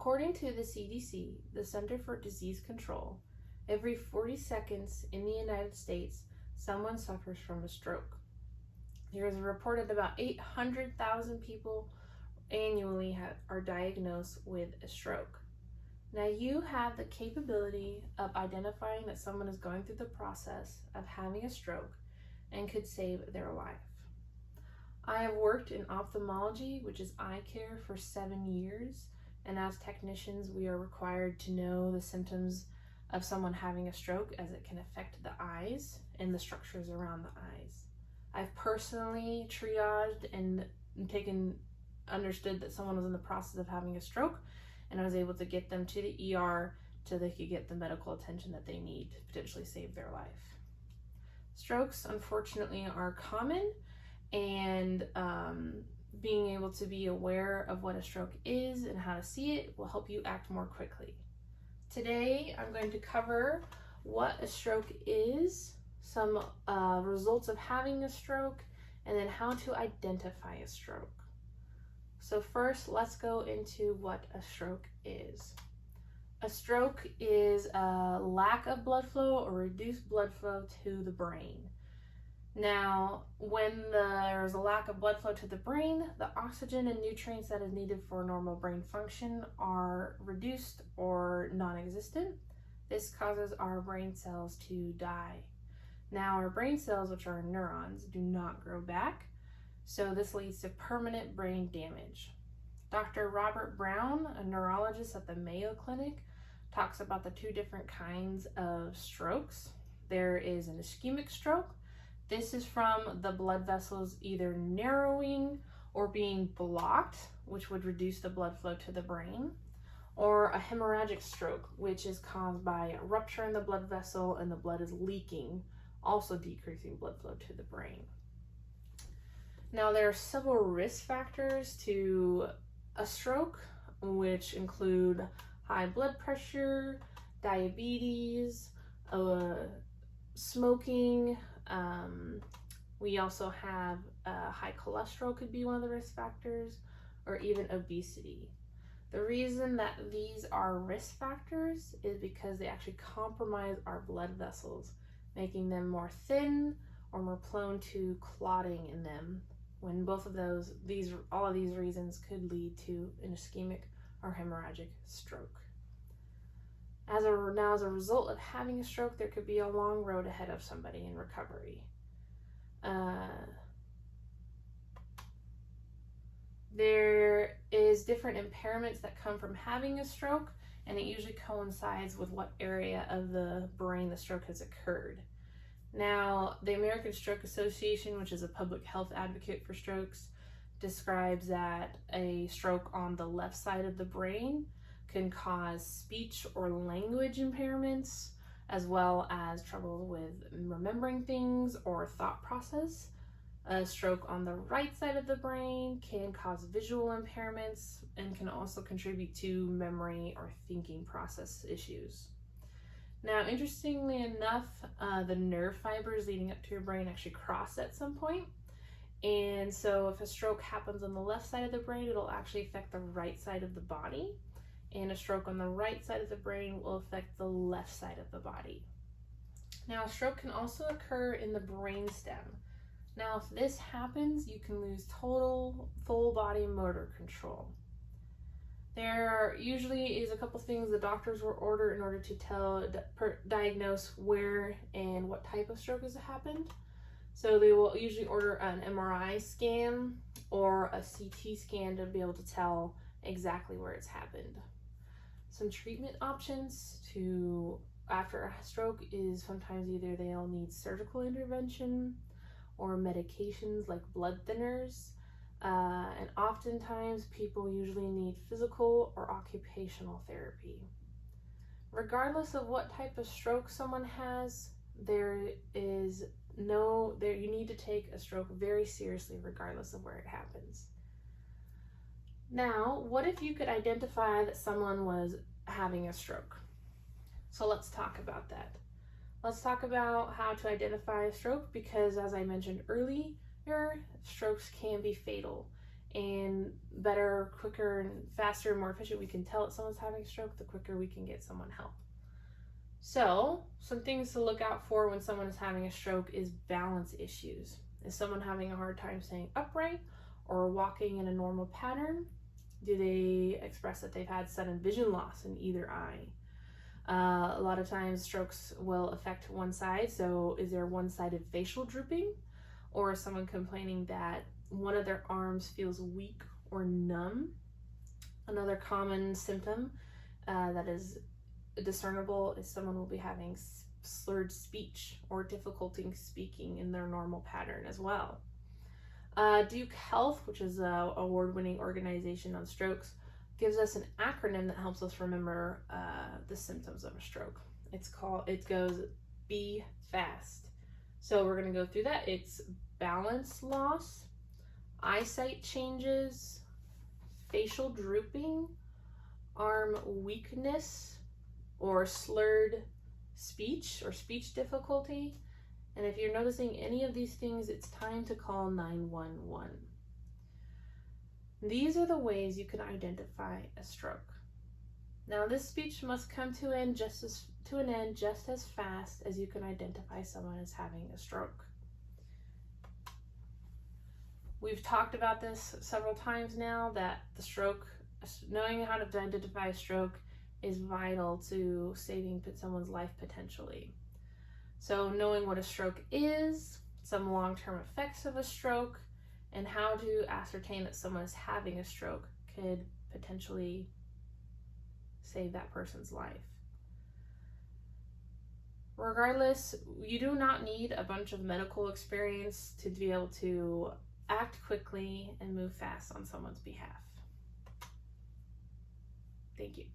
According to the CDC, the Center for Disease Control, every 40 seconds in the United States, someone suffers from a stroke. There is reported about 800,000 people annually are diagnosed with a stroke. Now you have the capability of identifying that someone is going through the process of having a stroke and could save their life. I have worked in ophthalmology, which is eye care, for 7 years, and as technicians we are required to know the symptoms of someone having a stroke as it can affect the eyes and the structures around the eyes. I've personally triaged and understood that someone was in the process of having a stroke, and I was able to get them to the ER so they could get the medical attention that they need to potentially save their life. Strokes, unfortunately, are common, and being able to be aware of what a stroke is and how to see it will help you act more quickly. Today, I'm going to cover what a stroke is, some results of having a stroke, and then how to identify a stroke. So first, let's go into what a stroke is. A stroke is a lack of blood flow or reduced blood flow to the brain. Now, when there's a lack of blood flow to the brain, the oxygen and nutrients that is needed for normal brain function are reduced or non-existent. This causes our brain cells to die. Now, our brain cells, which are neurons, do not grow back, so this leads to permanent brain damage. Dr. Robert Brown, a neurologist at the Mayo Clinic, talks about the two different kinds of strokes. There is an ischemic stroke. This is from the blood vessels either narrowing or being blocked, which would reduce the blood flow to the brain, or a hemorrhagic stroke, which is caused by a rupture in the blood vessel and the blood is leaking, also decreasing blood flow to the brain. Now, there are several risk factors to a stroke, which include high blood pressure, diabetes, smoking. We also have high cholesterol could be one of the risk factors, or even obesity. The reason that these are risk factors is because they actually compromise our blood vessels, making them more thin or more prone to clotting in them, when both of all of these reasons could lead to an ischemic or hemorrhagic stroke. As a result of having a stroke, there could be a long road ahead of somebody in recovery. There is different impairments that come from having a stroke, and it usually coincides with what area of the brain the stroke has occurred. Now, the American Stroke Association, which is a public health advocate for strokes, describes that a stroke on the left side of the brain can cause speech or language impairments, as well as trouble with remembering things or thought process. A stroke on the right side of the brain can cause visual impairments and can also contribute to memory or thinking process issues. Now, interestingly enough, the nerve fibers leading up to your brain actually cross at some point. And so if a stroke happens on the left side of the brain, it'll actually affect the right side of the body. And a stroke on the right side of the brain will affect the left side of the body. Now, a stroke can also occur in the brainstem. Now, if this happens, you can lose total full body motor control. There usually is a couple things the doctors will order in order to diagnose where and what type of stroke has happened. So they will usually order an MRI scan or a CT scan to be able to tell exactly where it's happened. Some treatment options after a stroke is sometimes either they'll need surgical intervention or medications like blood thinners. And oftentimes people usually need physical or occupational therapy. Regardless of what type of stroke someone has, you need to take a stroke very seriously regardless of where it happens. Now, what if you could identify that someone was having a stroke? So let's talk about that. Let's talk about how to identify a stroke, because as I mentioned earlier, strokes can be fatal. and better, quicker, and faster and more efficient we can tell that someone's having a stroke, the quicker we can get someone help. So, some things to look out for when someone is having a stroke is balance issues. Is someone having a hard time staying upright or walking in a normal pattern? Do they express that they've had sudden vision loss in either eye? A lot of times strokes will affect one side, so is there one-sided facial drooping? Or is someone complaining that one of their arms feels weak or numb? Another common symptom that is discernible is someone will be having slurred speech or difficulty speaking in their normal pattern as well. Duke Health, which is an award-winning organization on strokes, gives us an acronym that helps us remember the symptoms of a stroke. It goes B FAST. So we're going to go through that. It's balance loss, eyesight changes, facial drooping, arm weakness, or slurred speech or speech difficulty. And if you're noticing any of these things, it's time to call 911. These are the ways you can identify a stroke. Now, this speech must come to an end just as fast as you can identify someone as having a stroke. We've talked about this several times now, that knowing how to identify a stroke is vital to saving someone's life potentially. So knowing what a stroke is, some long-term effects of a stroke, and how to ascertain that someone is having a stroke could potentially save that person's life. Regardless, you do not need a bunch of medical experience to be able to act quickly and move fast on someone's behalf. Thank you.